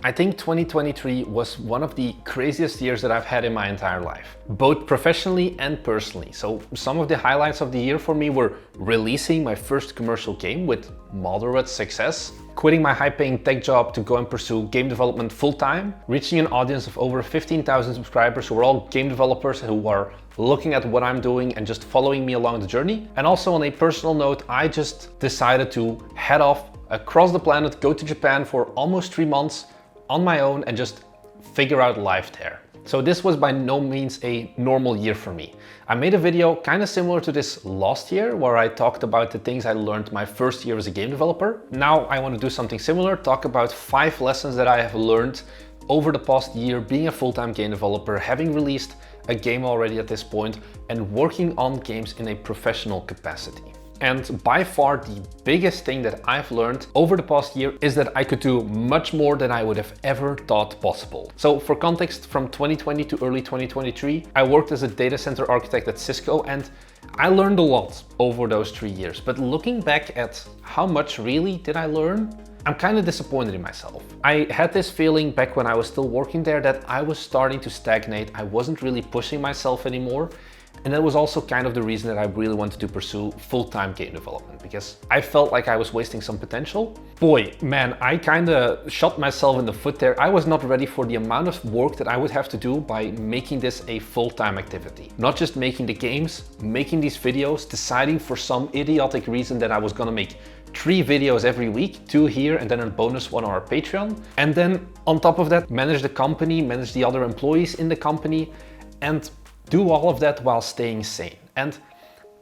I think 2023 was one of the craziest years that I've had in my entire life, both professionally and personally. So some of the highlights of the year for me were releasing my first commercial game with moderate success, quitting my high-paying tech job to go and pursue game development full-time, reaching an audience of over 15,000 subscribers who are all game developers who are looking at what I'm doing and just following me along the journey. And also on a personal note, I just decided to head off across the planet, go to Japan for almost 3 months on my own and just figure out life there. So this was by no means a normal year for me. I made a video kind of similar to this last year where I talked about the things I learned my first year as a game developer. Now I want to do something similar, talk about 5 lessons that I have learned over the past year being a full-time game developer, having released a game already at this point and working on games in a professional capacity. And by far the biggest thing that I've learned over the past year is that I could do much more than I would have ever thought possible. So for context, from 2020 to early 2023, I worked as a data center architect at Cisco and I learned a lot over those 3 years. But looking back at how much really did I learn, I'm kind of disappointed in myself. I had this feeling back when I was still working there that I was starting to stagnate. I wasn't really pushing myself anymore. And that was also kind of the reason that I really wanted to pursue full-time game development, because I felt like I was wasting some potential. Boy, man, I kind of shot myself in the foot there. I was not ready for the amount of work that I would have to do by making this a full-time activity. Not just making the games, making these videos, deciding for some idiotic reason that I was gonna make 3 videos every week, 2 here and then a bonus one on our Patreon. And then on top of that, manage the company, manage the other employees in the company, and do all of that while staying sane. And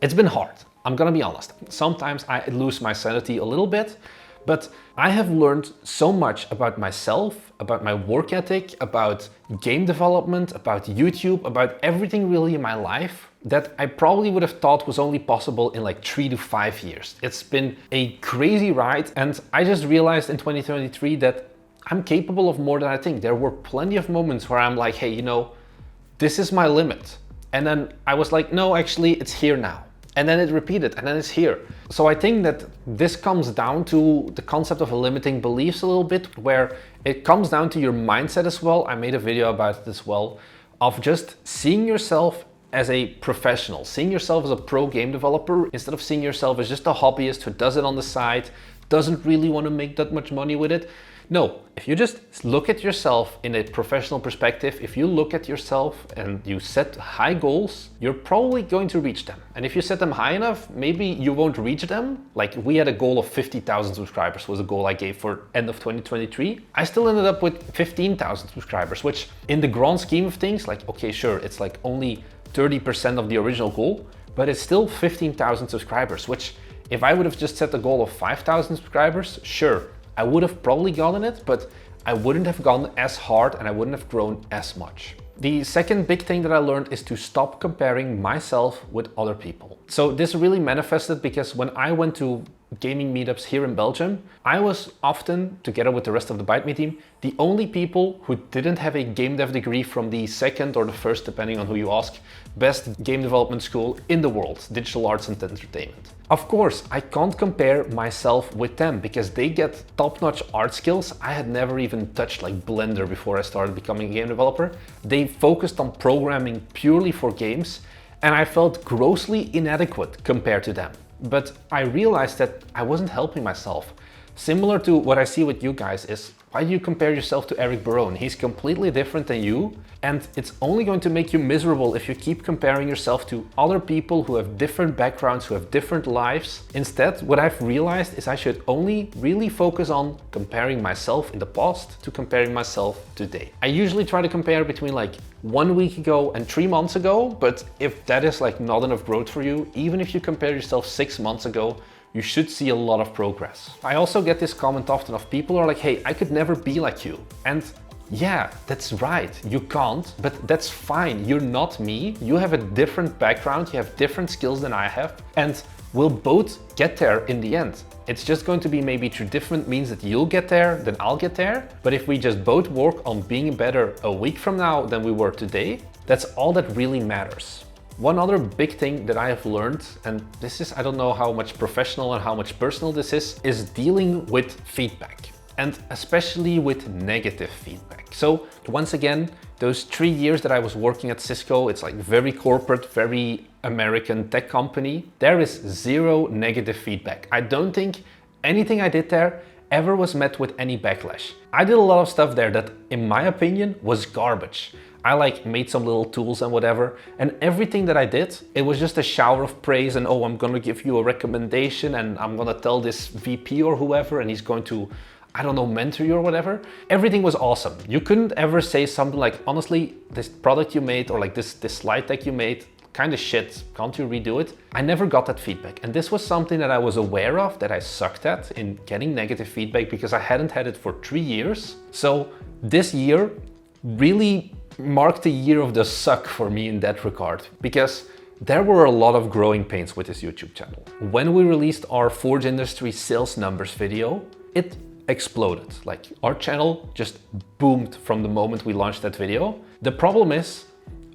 it's been hard, I'm gonna be honest. Sometimes I lose my sanity a little bit, but I have learned so much about myself, about my work ethic, about game development, about YouTube, about everything really in my life that I probably would have thought was only possible in like 3 to 5 years. It's been a crazy ride, and I just realized in 2023 that I'm capable of more than I think. There were plenty of moments where I'm like, hey, you know, this is my limit. And then I was like, no, actually it's here now. And then it repeated and then it's here. So I think that this comes down to the concept of limiting beliefs a little bit, where it comes down to your mindset as well. I made a video about it as well, of just seeing yourself as a professional, seeing yourself as a pro game developer instead of seeing yourself as just a hobbyist who does it on the side, doesn't really want to make that much money with it. No, if you just look at yourself in a professional perspective, if you look at yourself and you set high goals, you're probably going to reach them. And if you set them high enough, maybe you won't reach them. Like we had a goal of 50,000 subscribers was a goal I gave for end of 2023. I still ended up with 15,000 subscribers, which in the grand scheme of things, like, okay, sure, it's like only 30% of the original goal, but it's still 15,000 subscribers, which if I would have just set a goal of 5,000 subscribers, sure, I would have probably gotten it, but I wouldn't have gone as hard and I wouldn't have grown as much. The second big thing that I learned is to stop comparing myself with other people. So this really manifested because when I went to gaming meetups here in Belgium, I was often, together with the rest of the Bite Me team, the only people who didn't have a game dev degree from the second or the first, depending on who you ask, best game development school in the world, Digital Arts and Entertainment. Of course, I can't compare myself with them because they get top-notch art skills. I had never even touched like Blender before I started becoming a game developer. They focused on programming purely for games, and I felt grossly inadequate compared to them. But I realized that I wasn't helping myself. Similar to what I see with you guys is, why do you compare yourself to Eric Barone? He's completely different than you, and it's only going to make you miserable if you keep comparing yourself to other people who have different backgrounds, who have different lives. Instead, what I've realized is I should only really focus on comparing myself in the past to comparing myself today. I usually try to compare between like 1 week ago and 3 months ago, but if that is like not enough growth for you, even if you compare yourself 6 months ago, you should see a lot of progress. I also get this comment often of people who are like, hey, I could never be like you. And yeah, that's right, you can't, but that's fine. You're not me. You have a different background, you have different skills than I have, and we'll both get there in the end. It's just going to be maybe through different means that you'll get there, then I'll get there. But if we just both work on being better a week from now than we were today, that's all that really matters. One other big thing that I have learned, and this is, I don't know how much professional and how much personal this is dealing with feedback. and especially with negative feedback. So once again, those 3 years that I was working at Cisco, it's like very corporate, very American tech company. There is zero negative feedback. I don't think anything I did there ever was met with any backlash. I did a lot of stuff there that, in my opinion, was garbage. I like made some little tools and whatever, and everything that I did, it was just a shower of praise and, oh, I'm gonna give you a recommendation and I'm gonna tell this VP or whoever and he's going to, I don't know, mentor you or whatever. Everything was awesome. You couldn't ever say something like, honestly, this product you made or like this slide deck you made, kind of shit, can't you redo it? I never got that feedback. And this was something that I was aware of, that I sucked at in getting negative feedback because I hadn't had it for 3 years. So this year really marked the year of the suck for me in that regard, because there were a lot of growing pains with this YouTube channel. When we released our Forge Industry sales numbers video, it exploded. Like, our channel just boomed from the moment we launched that video. The problem is,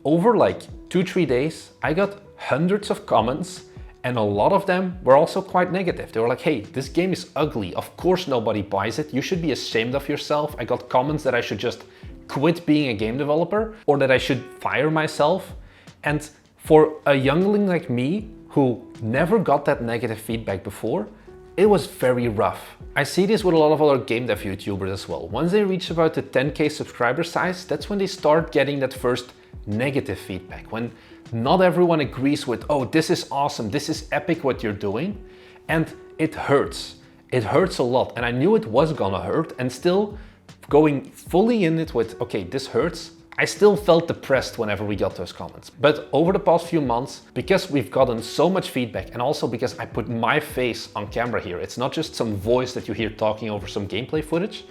over like 2-3 days, I got hundreds of comments, and a lot of them were also quite negative. They were like, hey, this game is ugly. Of course nobody buys it. You should be ashamed of yourself. I got comments that I should just quit being a game developer or that I should fire myself. And for a youngling like me, who never got that negative feedback before, it was very rough. I see this with a lot of other game dev YouTubers as well. Once they reach about the 10K subscriber size, that's when they start getting that first negative feedback, when not everyone agrees with, oh, this is awesome, this is epic what you're doing, and it hurts. It hurts a lot, and I knew it was gonna hurt, and still going fully in it with, okay, this hurts, I still felt depressed whenever we got those comments. But over the past few months, because we've gotten so much feedback, and also because I put my face on camera here, it's not just some voice that you hear talking over some gameplay footage,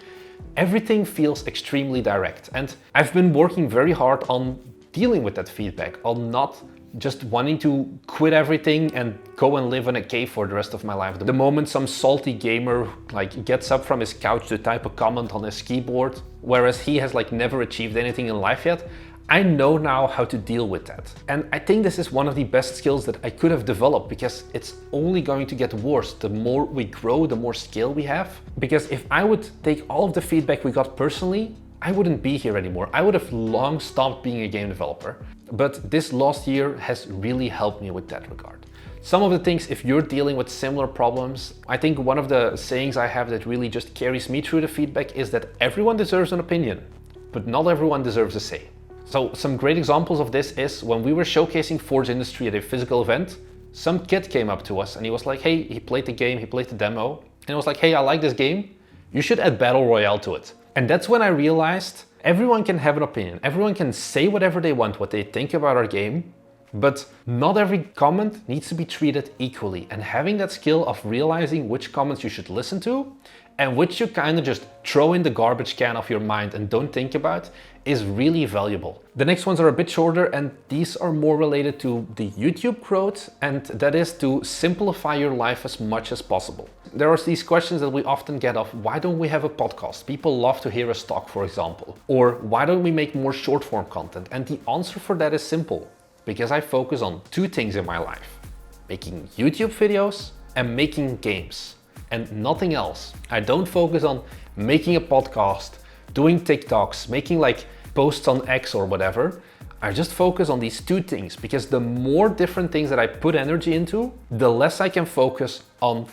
everything feels extremely direct. And I've been working very hard on dealing with that feedback, on not just wanting to quit everything and go and live in a cave for the rest of my life. The moment some salty gamer like gets up from his couch to type a comment on his keyboard, whereas he has like never achieved anything in life yet, I know now how to deal with that. And I think this is one of the best skills that I could have developed, because it's only going to get worse. The more we grow, the more skill we have. Because if I would take all of the feedback we got personally, I wouldn't be here anymore. I would have long stopped being a game developer. But this last year has really helped me with that regard. Some of the things, if you're dealing with similar problems, I think one of the sayings I have that really just carries me through the feedback is that everyone deserves an opinion, but not everyone deserves a say. So some great examples of this is when we were showcasing Forge Industry at a physical event, some kid came up to us and he was like, hey, he played the game, he played the demo, and he was like, hey, I like this game, you should add Battle Royale to it. And that's when I realized everyone can have an opinion. Everyone can say whatever they want, what they think about our game, but not every comment needs to be treated equally. And having that skill of realizing which comments you should listen to and which you kind of just throw in the garbage can of your mind and don't think about is really valuable. The next ones are a bit shorter, and these are more related to the YouTube growth, and that is to simplify your life as much as possible. There are these questions that we often get of, why don't we have a podcast? People love to hear us talk, for example. Or why don't we make more short form content? And the answer for that is simple, because I focus on 2 things in my life: making YouTube videos and making games, and nothing else. I don't focus on making a podcast, doing TikToks, making like posts on X or whatever. I just focus on these 2 things, because the more different things that I put energy into, the less I can focus on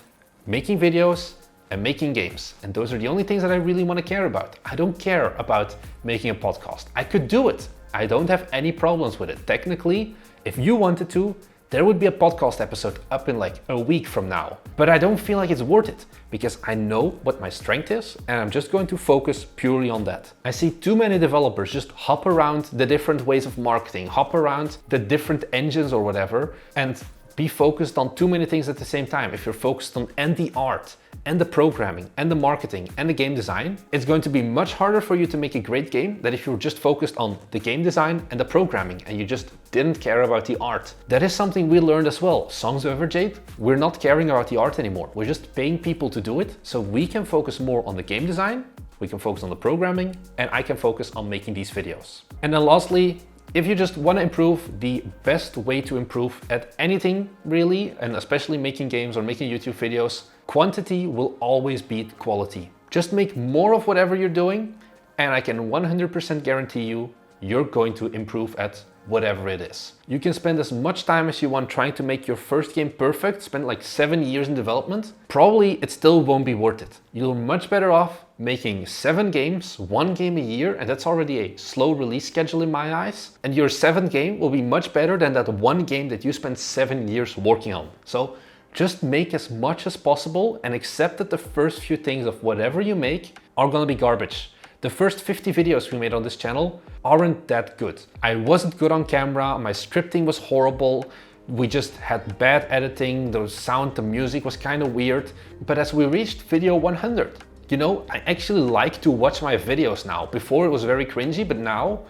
making videos and making games. And those are the only things that I really want to care about. I don't care about making a podcast. I could do it. I don't have any problems with it. Technically, if you wanted to, there would be a podcast episode up in like a week from now. But I don't feel like it's worth it, because I know what my strength is and I'm just going to focus purely on that. I see too many developers just hop around the different ways of marketing, hop around the different engines or whatever, and be focused on too many things at the same time. If you're focused on and the art and the programming and the marketing and the game design, it's going to be much harder for you to make a great game than if you're just focused on the game design and the programming and you just didn't care about the art. That is something we learned as well. Songs of Everjade, we're not caring about the art anymore. We're just paying people to do it, so we can focus more on the game design, we can focus on the programming, and I can focus on making these videos. And then lastly, if you just want to improve, the best way to improve at anything really, and especially making games or making YouTube videos, quantity will always beat quality. Just make more of whatever you're doing, and I can 100% guarantee you, you're going to improve at whatever it is. You can spend as much time as you want trying to make your first game perfect, spend like 7 years in development. Probably it still won't be worth it. You're much better off making 7 games, 1 game a year, and that's already a slow release schedule in my eyes. And your 7th game will be much better than that 1 game that you spent 7 years working on. So just make as much as possible and accept that the first few things of whatever you make are gonna be garbage. The first 50 videos we made on this channel aren't that good. I wasn't good on camera, my scripting was horrible, we just had bad editing, the sound, the music was kind of weird. But as we reached video 100, you know, I actually like to watch my videos now. Before it was very cringy, but now,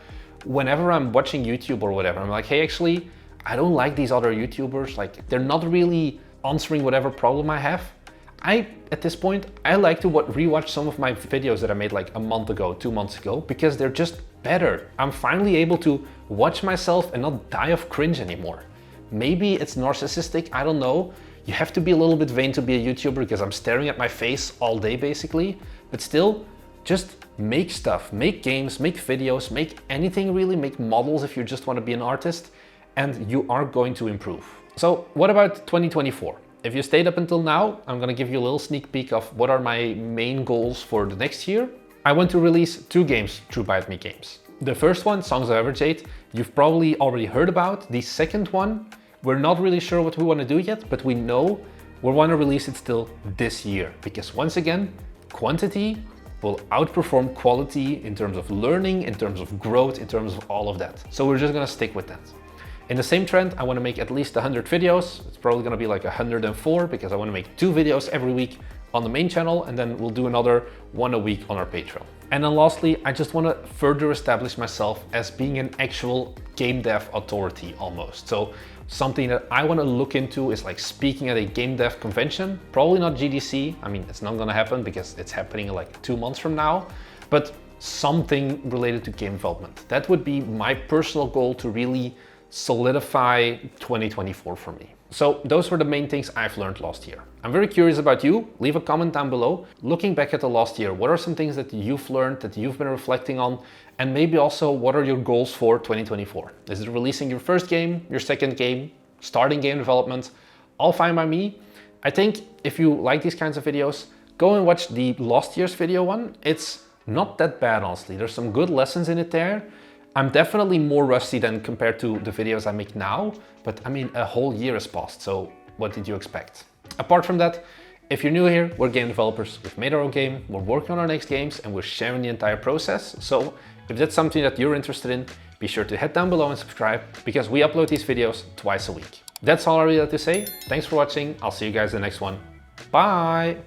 whenever I'm watching YouTube or whatever, I'm like, hey, actually, I don't like these other YouTubers, like they're not really answering whatever problem I have. At this point, I like to rewatch some of my videos that I made like a month ago, 2 months ago, because they're just better. I'm finally able to watch myself and not die of cringe anymore. Maybe it's narcissistic, I don't know. You have to be a little bit vain to be a YouTuber because I'm staring at my face all day basically. But still, just make stuff, make games, make videos, make anything really, make models if you just want to be an artist, and you are going to improve. So what about 2024? If you stayed up until now, I'm gonna give you a little sneak peek of what are my main goals for the next year. I want to release 2 games through Bite Me Games. The first one, Songs of Average 8, you've probably already heard about. The second one, we're not really sure what we want to do yet, but we know we want to release it still this year. Because once again, quantity will outperform quality in terms of learning, in terms of growth, in terms of all of that. So we're just gonna stick with that. In the same trend, I want to make at least 100 videos. It's probably going to be like 104 because I want to make 2 videos every week on the main channel, and then we'll do another 1 a week on our Patreon. And then lastly, I just want to further establish myself as being an actual game dev authority almost. So something that I want to look into is like speaking at a game dev convention, probably not GDC. I mean, it's not going to happen because it's happening like 2 months from now, but something related to game development. That would be my personal goal to really solidify 2024 for me. So those were the main things I've learned last year. I'm very curious about you. Leave a comment down below. Looking back at the last year, what are some things that you've learned, that you've been reflecting on? And maybe also, what are your goals for 2024? Is it releasing your first game, your second game, starting game development? All fine by me. I think if you like these kinds of videos, go and watch the last year's video one. It's not that bad, honestly. There's some good lessons in it there. I'm definitely more rusty than compared to the videos I make now, but I mean, a whole year has passed, so what did you expect? Apart from that, if you're new here, we're game developers. We've made our own game, we're working on our next games, and we're sharing the entire process. So if that's something that you're interested in, be sure to head down below and subscribe, because we upload these videos twice a week. That's all I really have to say. Thanks for watching. I'll see you guys in the next one. Bye!